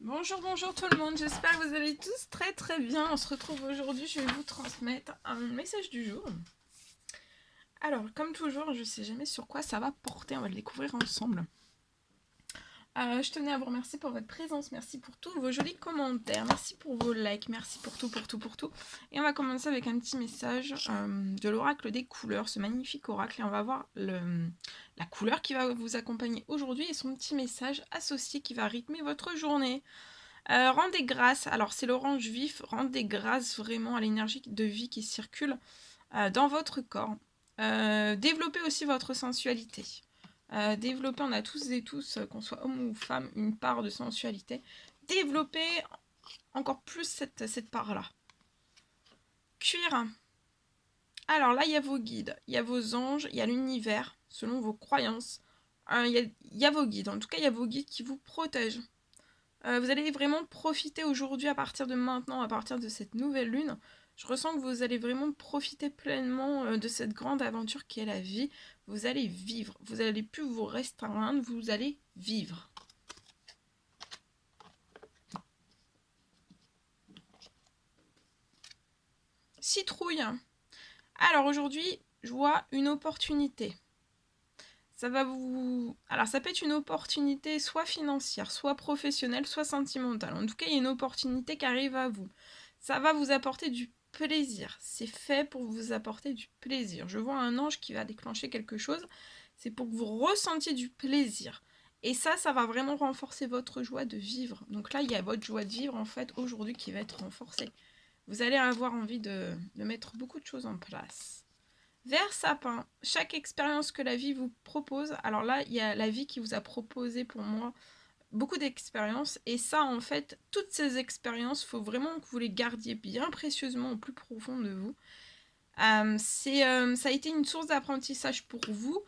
Bonjour, bonjour tout le monde, j'espère que vous allez tous très très bien. On se retrouve aujourd'hui, je vais vous transmettre un message du jour. Alors, comme toujours, je ne sais jamais sur quoi ça va porter, on va le découvrir ensemble. Je tenais à vous remercier pour votre présence, merci pour tous vos jolis commentaires, merci pour vos likes, merci pour tout. Et on va commencer avec un petit message de l'oracle des couleurs, ce magnifique oracle, et on va voir la couleur qui va vous accompagner aujourd'hui et son petit message associé qui va rythmer votre journée. Rendez grâce, alors c'est l'orange vif, rendez grâce vraiment à l'énergie de vie qui circule dans votre corps. Développez aussi votre sensualité. Développez, on a tous et tous, qu'on soit homme ou femme, une part de sensualité. Développez encore plus cette part-là. Cuir. Alors là, il y a vos guides, il y a vos anges, il y a l'univers, selon vos croyances. Il y a vos guides, en tout cas, il y a vos guides qui vous protègent. Vous allez vraiment profiter aujourd'hui, à partir de maintenant, à partir de cette nouvelle lune. Je ressens que vous allez vraiment profiter pleinement de cette grande aventure qui est la vie. Vous allez vivre, vous n'allez plus vous restreindre, vous allez vivre. Citrouille. Alors aujourd'hui, je vois une opportunité. Alors ça peut être une opportunité soit financière, soit professionnelle, soit sentimentale. En tout cas, il y a une opportunité qui arrive à vous. Ça va vous apporter du plaisir. C'est fait pour vous apporter du plaisir. Je vois un ange qui va déclencher quelque chose. C'est pour que vous ressentiez du plaisir. Et ça va vraiment renforcer votre joie de vivre. Donc là, il y a votre joie de vivre, en fait, aujourd'hui, qui va être renforcée. Vous allez avoir envie de mettre beaucoup de choses en place. Vert sapin, chaque expérience que la vie vous propose, alors là, il y a la vie qui vous a proposé pour moi beaucoup d'expériences, et ça, en fait, toutes ces expériences, il faut vraiment que vous les gardiez bien précieusement au plus profond de vous. Ça a été une source d'apprentissage pour vous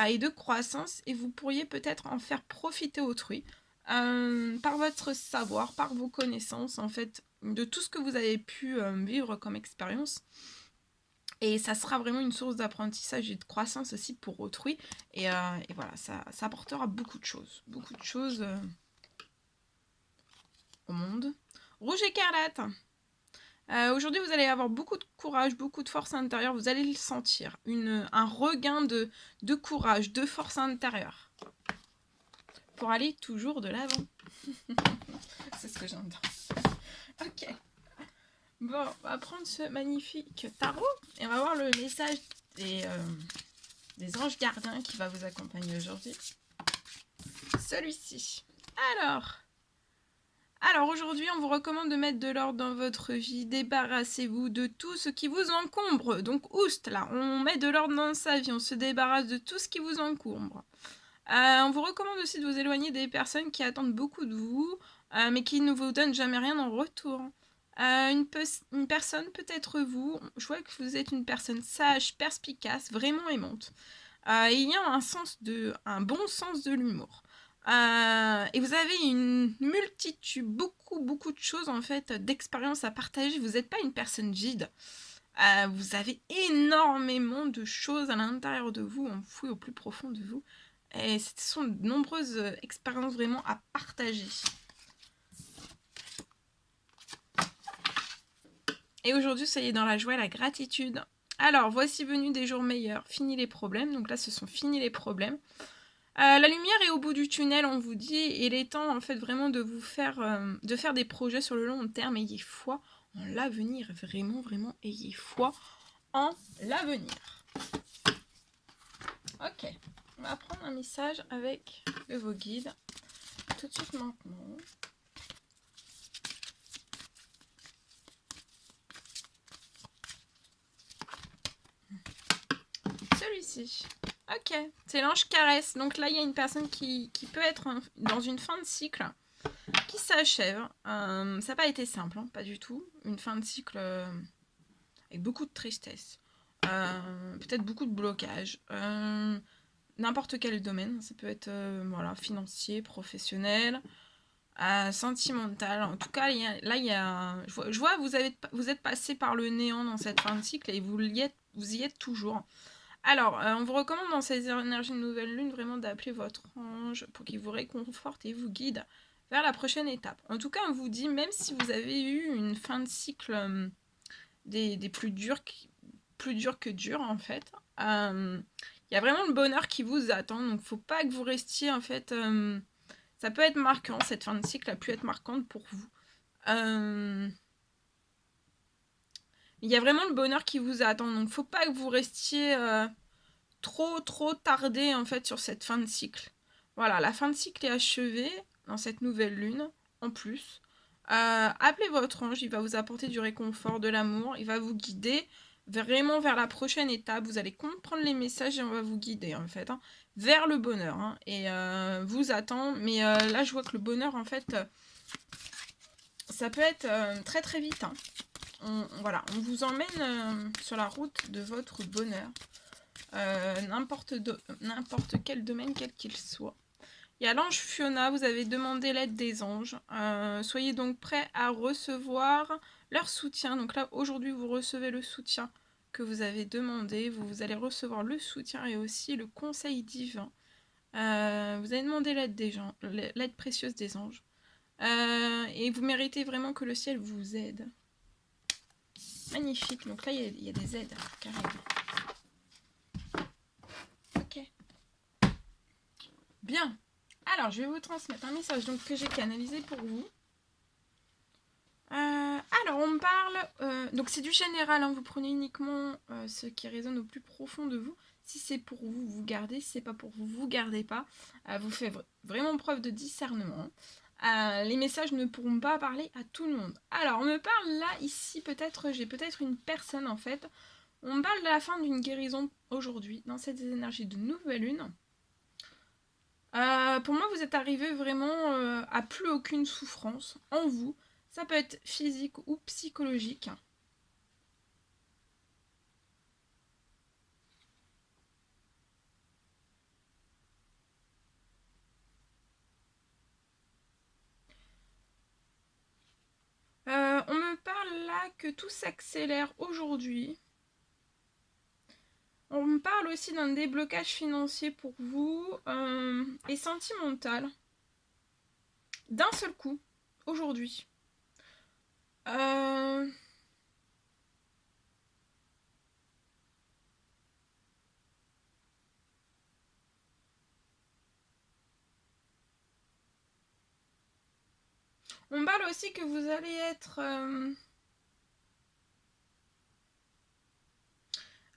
et de croissance, et vous pourriez peut-être en faire profiter autrui par votre savoir, par vos connaissances, en fait, de tout ce que vous avez pu vivre comme expérience. Et ça sera vraiment une source d'apprentissage et de croissance aussi pour autrui. Et voilà, ça apportera beaucoup de choses au monde. Rouge écarlate. Aujourd'hui, vous allez avoir beaucoup de courage, beaucoup de force intérieure. Vous allez le sentir. Un regain de courage, de force intérieure. Pour aller toujours de l'avant. C'est ce que j'entends. Ok. Bon, on va prendre ce magnifique tarot et on va voir le message des anges gardiens qui va vous accompagner aujourd'hui. Celui-ci. Alors aujourd'hui, on vous recommande de mettre de l'ordre dans votre vie. Débarrassez-vous de tout ce qui vous encombre. Donc, oust, là, on met de l'ordre dans sa vie. On se débarrasse de tout ce qui vous encombre. On vous recommande aussi de vous éloigner des personnes qui attendent beaucoup de vous, mais qui ne vous donnent jamais rien en retour. Une personne, peut-être vous, je vois que vous êtes une personne sage, perspicace, vraiment aimante. Il y a un bon sens de l'humour. Et vous avez une multitude, beaucoup de choses en fait, d'expériences à partager. Vous n'êtes pas une personne vide. Vous avez énormément de choses à l'intérieur de vous, enfouies au plus profond de vous. Et ce sont de nombreuses expériences vraiment à partager. Et aujourd'hui, soyez dans la joie et la gratitude. Alors, voici venu des jours meilleurs. Fini les problèmes. Donc là, ce sont finis les problèmes. La lumière est au bout du tunnel, on vous dit. Et il est temps, en fait, vraiment de faire des projets sur le long terme. Ayez foi en l'avenir. Vraiment, ayez foi en l'avenir. Ok. On va prendre un message avec vos guides. Tout de suite maintenant. Celui-ci. Ok, c'est l'ange caresse. Donc là, il y a une personne qui peut être dans une fin de cycle qui s'achève. Ça n'a pas été simple, hein, pas du tout. Une fin de cycle avec beaucoup de tristesse. Peut-être beaucoup de blocage. N'importe quel domaine. Ça peut être financier, professionnel, sentimental. En tout cas, je vois vous êtes passé par le néant dans cette fin de cycle et vous y êtes toujours. Alors, on vous recommande dans ces énergies de nouvelle lune vraiment d'appeler votre ange pour qu'il vous réconforte et vous guide vers la prochaine étape. En tout cas, on vous dit, même si vous avez eu une fin de cycle des plus durs que durs, en fait, il y a vraiment le bonheur qui vous attend. Donc, faut pas que vous restiez, en fait... ça peut être marquant, cette fin de cycle a pu être marquante pour vous. Il y a vraiment le bonheur qui vous attend. Donc, faut pas que vous restiez trop tardé, en fait, sur cette fin de cycle. Voilà, la fin de cycle est achevée dans cette nouvelle lune, en plus. Appelez votre ange, il va vous apporter du réconfort, de l'amour, il va vous guider vraiment vers la prochaine étape. Vous allez comprendre les messages et on va vous guider, en fait, vers le bonheur. Et vous attend, mais là, je vois que le bonheur, en fait, ça peut être très vite. Voilà, on vous emmène sur la route de votre bonheur. N'importe quel domaine, quel qu'il soit. Il y a l'ange Fiona, vous avez demandé l'aide des anges. Soyez donc prêts à recevoir leur soutien. Donc là, aujourd'hui, vous recevez le soutien que vous avez demandé. Vous allez recevoir le soutien et aussi le conseil divin. Vous avez demandé l'aide des gens, l'aide précieuse des anges. Et vous méritez vraiment que le ciel vous aide. Magnifique. Donc là, il y a des aides, carrément. Ok. Bien. Alors, je vais vous transmettre un message donc, que j'ai canalisé pour vous. Alors, on me parle... donc, c'est du général. Vous prenez uniquement ce qui résonne au plus profond de vous. Si c'est pour vous, vous gardez. Si c'est pas pour vous, vous gardez pas. Vous faites vraiment preuve de discernement. Les messages ne pourront pas parler à tout le monde. Alors, on me parle là, ici, j'ai peut-être une personne, en fait. On me parle de la fin d'une guérison aujourd'hui, dans cette énergie de nouvelle lune. Pour moi, vous êtes arrivé vraiment à plus aucune souffrance en vous. Ça peut être physique ou psychologique. On me parle là que tout s'accélère aujourd'hui. On me parle aussi d'un déblocage financier pour vous et sentimental. D'un seul coup, aujourd'hui. On me parle aussi que vous allez être...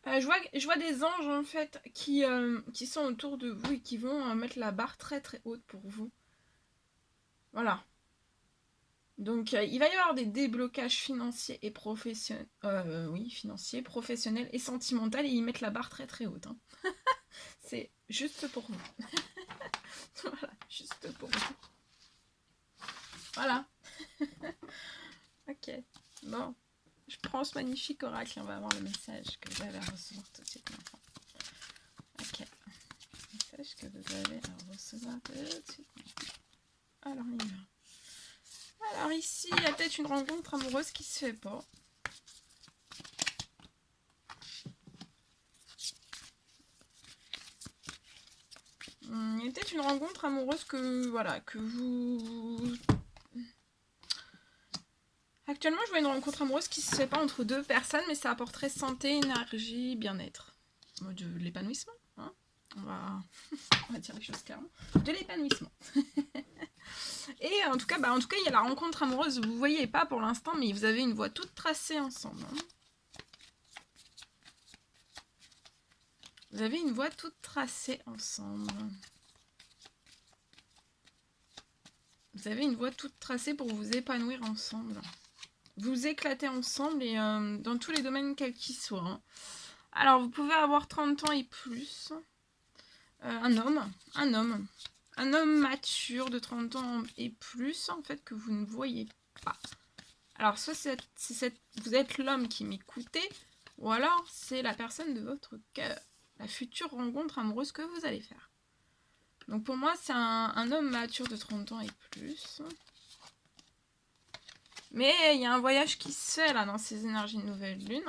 je vois des anges en fait qui sont autour de vous et qui vont mettre la barre très haute pour vous. Voilà. Donc il va y avoir des déblocages financiers et professionnels. Financiers, professionnels et sentimentaux et ils mettent la barre très haute. C'est juste pour vous. Voilà, juste pour vous. Voilà. Ok. Bon. Je prends ce magnifique oracle et on va voir le message que vous allez recevoir tout de suite maintenant. Ok. Le message que vous allez recevoir tout de suite maintenant. Alors, on y va. Alors ici, il y a peut-être une rencontre amoureuse qui se fait pas. Il y a peut-être une rencontre amoureuse que vous... Actuellement, je vois une rencontre amoureuse qui se fait pas entre deux personnes, mais ça apporterait santé, énergie, bien-être. De l'épanouissement, hein. On va dire les choses clairement. De l'épanouissement. Et en tout cas, il y a la rencontre amoureuse. Vous voyez pas pour l'instant, mais vous avez une voie toute tracée ensemble. Vous avez une voie toute tracée ensemble. Vous avez une voie toute tracée pour vous épanouir ensemble. Vous éclatez ensemble et dans tous les domaines quels qu'ils soient. Alors, vous pouvez avoir 30 ans et plus. Un homme mature de 30 ans et plus, en fait, que vous ne voyez pas. Alors, soit vous êtes l'homme qui m'écoutez, ou alors c'est la personne de votre cœur, la future rencontre amoureuse que vous allez faire. Donc pour moi, c'est un homme mature de 30 ans et plus. Mais il y a un voyage qui se fait là dans ces énergies de nouvelle lune.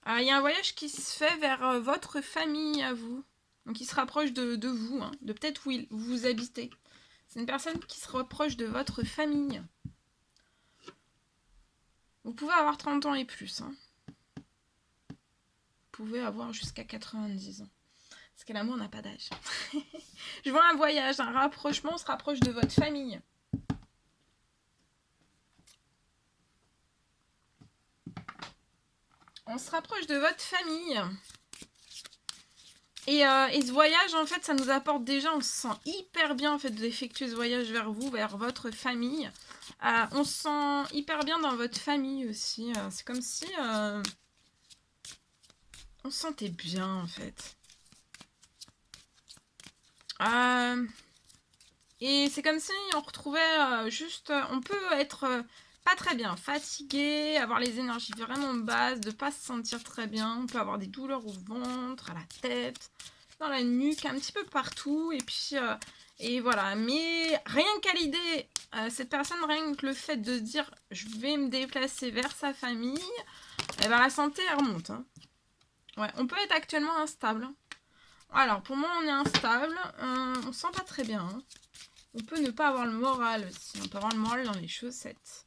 Il y a un voyage qui se fait vers votre famille à vous. Donc il se rapproche de vous, hein, de peut-être où vous habitez. C'est une personne qui se rapproche de votre famille. Vous pouvez avoir 30 ans et plus. Hein. Vous pouvez avoir jusqu'à 90 ans. Parce que l'amour n'a pas d'âge. Je vois un voyage, un rapprochement, on se rapproche de votre famille. On se rapproche de votre famille. Et ce voyage, en fait, ça nous apporte déjà, on se sent hyper bien en fait d'effectuer ce voyage vers vous, vers votre famille. On se sent hyper bien dans votre famille aussi. C'est comme si on se sentait bien en fait. Et c'est comme si on retrouvait juste... on peut être pas très bien, fatigué, avoir les énergies vraiment basses, de pas se sentir très bien. On peut avoir des douleurs au ventre, à la tête, dans la nuque, un petit peu partout. Et puis... et voilà. Mais rien qu'à l'idée, cette personne, rien que le fait de se dire « je vais me déplacer vers sa famille », eh ben, la santé, elle remonte. Hein. Ouais, on peut être actuellement instable. Alors, pour moi, on est instable. On se sent pas très bien. Hein. On peut ne pas avoir le moral aussi. On peut avoir le moral dans les chaussettes.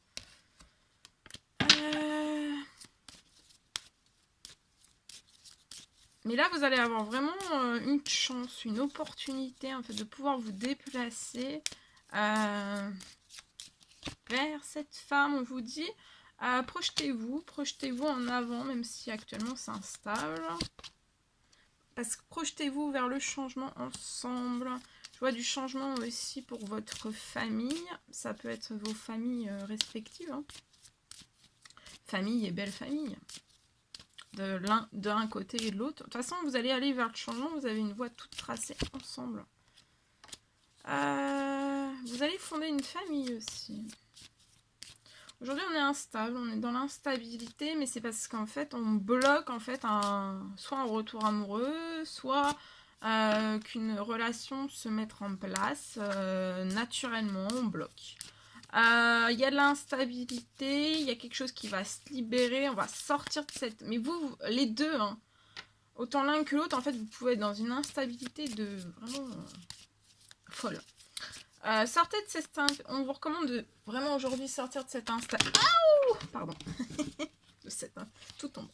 Mais là, vous allez avoir vraiment une chance, une opportunité en fait, de pouvoir vous déplacer vers cette femme. On vous dit, projetez-vous en avant, même si actuellement c'est instable. Parce que projetez-vous vers le changement ensemble. Je vois du changement aussi pour votre famille. Ça peut être vos familles respectives. Hein. Famille et belle famille. D'un côté et de l'autre. De toute façon, vous allez aller vers le changement. Vous avez une voie toute tracée ensemble. Vous allez fonder une famille aussi. Aujourd'hui, on est instable. On est dans l'instabilité. Mais c'est parce qu'en fait, on bloque en fait soit un retour amoureux, soit... qu'une relation se mette en place naturellement, on bloque. Il y a de l'instabilité, il y a quelque chose qui va se libérer, on va sortir de cette... Mais vous les deux, hein, autant l'un que l'autre, en fait, vous pouvez être dans une instabilité de vraiment folle. Sortez de cette... On vous recommande de vraiment aujourd'hui sortir de cette instabilité. Pardon. De cette... Tout tombe.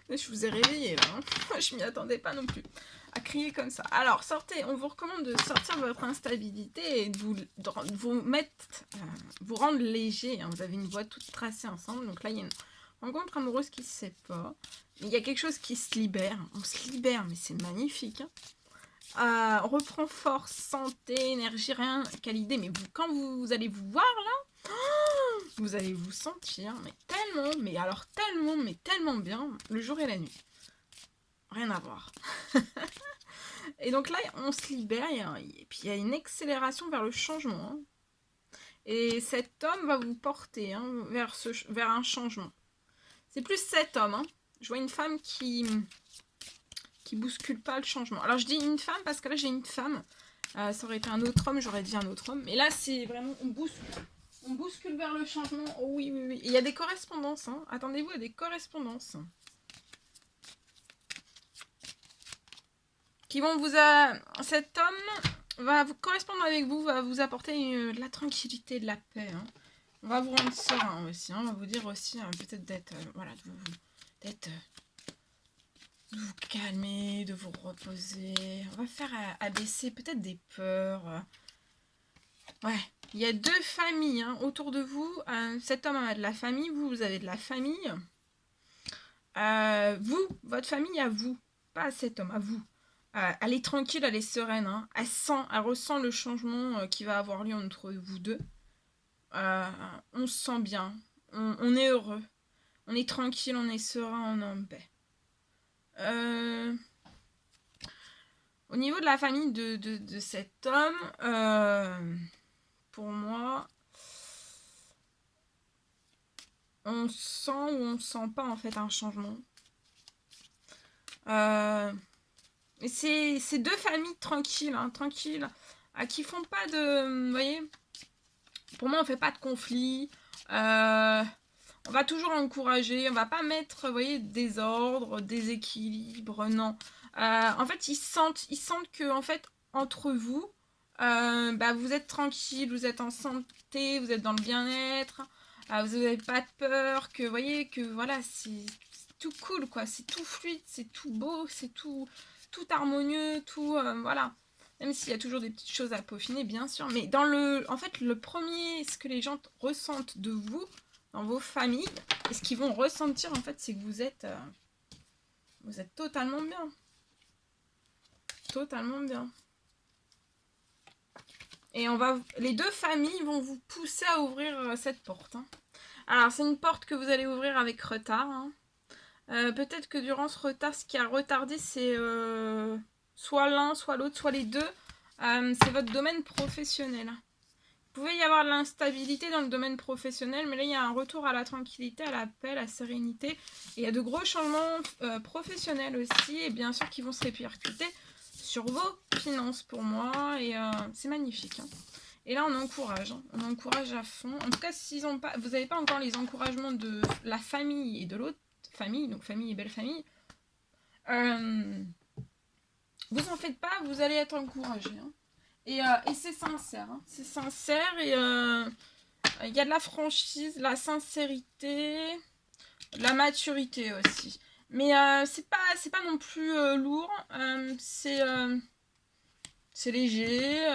Je vous ai réveillé là. Hein. Je m'y attendais pas non plus. À crier comme ça. Alors, sortez. On vous recommande de sortir de votre instabilité et de vous mettre... vous rendre léger. Hein. Vous avez une voie toute tracée ensemble. Donc là, il y a une rencontre amoureuse qui se sait pas. Il y a quelque chose qui se libère. On se libère, mais c'est magnifique. Hein. On reprend force, santé, énergie, rien qu'à l'idée. Mais quand vous allez vous voir là... vous allez vous sentir, mais tellement bien, le jour et la nuit. Rien à voir. Et donc là, on se libère, et puis il y a une accélération vers le changement. Hein. Et cet homme va vous porter hein, vers un changement. C'est plus cet homme. Hein. Je vois une femme qui bouscule pas le changement. Alors je dis une femme parce que là j'ai une femme. Ça aurait été un autre homme, j'aurais dit un autre homme. Mais là c'est vraiment, on bouscule vers le changement. Oh oui, oui, oui. Il y a des correspondances. Hein. Attendez-vous à des correspondances. Qui vont vous... Cet homme va vous correspondre avec vous, va vous apporter de la tranquillité, de la paix. Hein. On va vous rendre serein aussi. Hein. On va vous dire aussi peut-être d'être... voilà, de vous calmer, de vous reposer. On va faire abaisser peut-être des peurs. Ouais. Il y a deux familles hein, autour de vous. Cet homme a de la famille, vous avez de la famille. Vous, votre famille à vous, pas à cet homme, à vous. Elle est tranquille, elle est sereine. Hein. Elle ressent le changement qui va avoir lieu entre vous deux. On se sent bien, on est heureux. On est tranquille, on est serein, on est en paix. Au niveau de la famille de cet homme, pour moi, on sent ou on sent pas en fait un changement. C'est deux familles tranquilles, hein, qui font pas de... Vous voyez, pour moi, on fait pas de conflit. On On va toujours encourager, on va pas mettre, vous voyez, désordre, déséquilibre, non. En fait, ils sentent que, en fait, entre vous, vous êtes tranquille, vous êtes en santé, vous êtes dans le bien-être, vous n'avez pas de peur, que, vous voyez, que voilà, c'est tout cool, quoi, c'est tout fluide, c'est tout beau, c'est tout harmonieux, tout, voilà. Même s'il y a toujours des petites choses à peaufiner, bien sûr, mais en fait, le premier, ce que les gens ressentent de vous, dans vos familles, et ce qu'ils vont ressentir, en fait, c'est que vous êtes totalement bien. Totalement bien. Et les deux familles vont vous pousser à ouvrir cette porte. Hein. Alors, c'est une porte que vous allez ouvrir avec retard. Hein. Peut-être que durant ce retard, ce qui a retardé, c'est soit l'un, soit l'autre, soit les deux. C'est votre domaine professionnel. Il pouvait y avoir de l'instabilité dans le domaine professionnel, mais là, il y a un retour à la tranquillité, à la paix, à la sérénité. Et il y a de gros changements professionnels aussi, et bien sûr qui vont se répercuter sur vos finances pour moi. Et c'est magnifique. Hein. Et là, on encourage. Hein. On encourage à fond. En tout cas, vous n'avez pas encore les encouragements de la famille et de l'autre famille, donc famille et belle famille, vous en faites pas, vous allez être encouragé. Hein. Et c'est sincère. Hein. C'est sincère et il y a de la franchise, de la sincérité, de la maturité aussi. Mais c'est pas non plus lourd. C'est léger.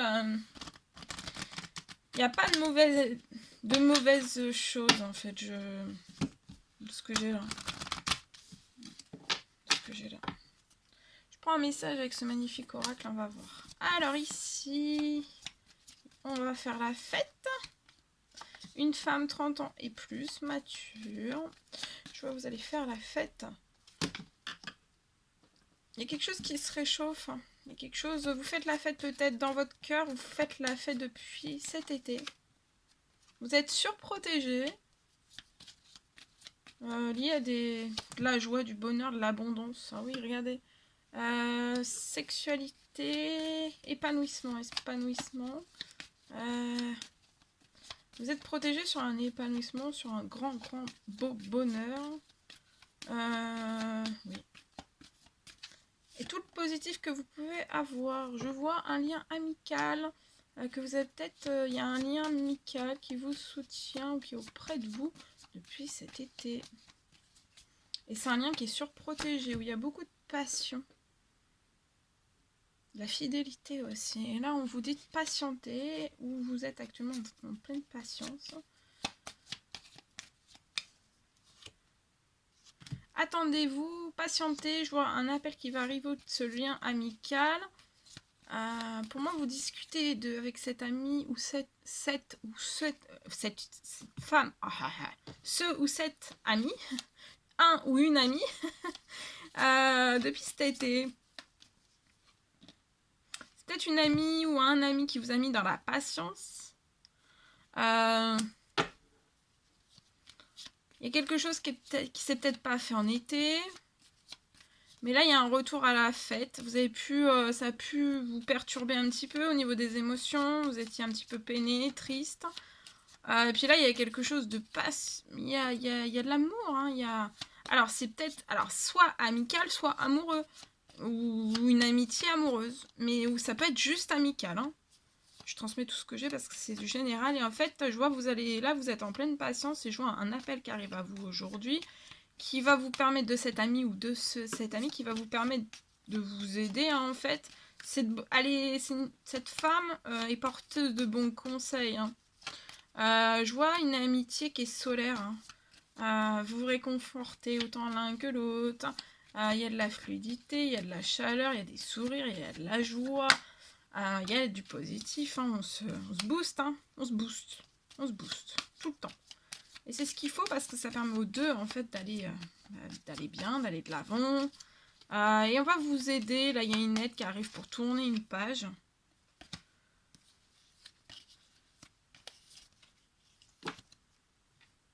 Il n'y a pas de mauvaises choses en fait. De ce que j'ai là. Je prends un message avec ce magnifique oracle, on va voir. Alors ici, on va faire la fête. Une femme 30 ans et plus, mature. Je vois, vous allez faire la fête. Il y a quelque chose qui se réchauffe. Il y a quelque chose, vous faites la fête peut-être dans votre cœur, vous faites la fête depuis cet été. Vous êtes surprotégé. Lié à de la joie, du bonheur, de l'abondance. Ah oui, regardez. Sexualité, épanouissement. Vous êtes protégé sur un épanouissement, sur un grand beau bonheur. Oui. Et tout le positif que vous pouvez avoir. Je vois un lien amical, que vous avez peut-être... Il y a un lien amical qui vous soutient ou qui est auprès de vous depuis cet été. Et c'est un lien qui est surprotégé, où il y a beaucoup de passion. La fidélité aussi. Et là, on vous dit de patienter, où vous êtes actuellement en pleine patience. Attendez-vous, patientez. Je vois un appel qui va arriver de ce lien amical. Pour moi, vous discutez avec cette amie ou cette femme, ce ou cette amie, un ou une amie, depuis cet été. C'est peut-être une amie ou un ami qui vous a mis dans la patience. Il y a quelque chose qui s'est peut-être pas fait en été. Mais là, il y a un retour à la fête. Vous avez ça a pu vous perturber un petit peu au niveau des émotions. Vous étiez un petit peu peiné, triste. Et puis là, il y a quelque chose de il y a de l'amour. Hein. Alors, c'est peut-être soit amical, soit amoureux. Ou une amitié amoureuse. Mais où ça peut être juste amical. Hein. Je transmets tout ce que j'ai parce que c'est du général. Et en fait, je vois vous êtes en pleine patience. Et je vois un appel qui arrive à vous aujourd'hui, qui va vous permettre de cet ami ou de cet ami qui va vous permettre de vous aider. Hein, en fait, cette femme est porteuse de bons conseils. Hein. Je vois une amitié qui est solaire. Hein. Vous vous réconfortez autant l'un que l'autre. Il y a de la fluidité, il y a de la chaleur, il y a des sourires, il y a de la joie. Il y a du positif, hein, on se booste, hein, on se booste tout le temps. Et c'est ce qu'il faut parce que ça permet aux deux en fait d'aller bien, d'aller de l'avant. Et on va vous aider, là il y a une aide qui arrive pour tourner une page.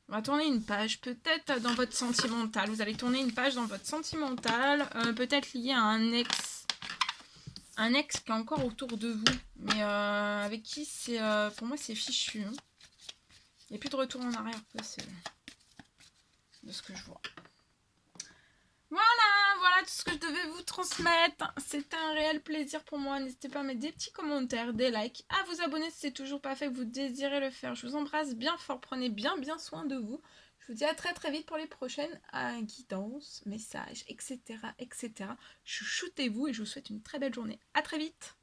On va tourner une page, peut-être dans votre sentimental. Vous allez tourner une page dans votre sentimental, peut-être lié à un ex. Un ex qui est encore autour de vous, mais avec qui c'est, pour moi c'est fichu. Hein. Il n'y a plus de retour en arrière possible. de ce que je vois. Voilà tout ce que je devais vous transmettre. C'était un réel plaisir pour moi. N'hésitez pas à mettre des petits commentaires, des likes, à vous abonner si c'est toujours pas fait, que vous désirez le faire. Je vous embrasse bien fort. Prenez bien soin de vous. Je vous dis à très très vite pour les prochaines guidances, messages, etc. Chouchoutez-vous et je vous souhaite une très belle journée. À très vite.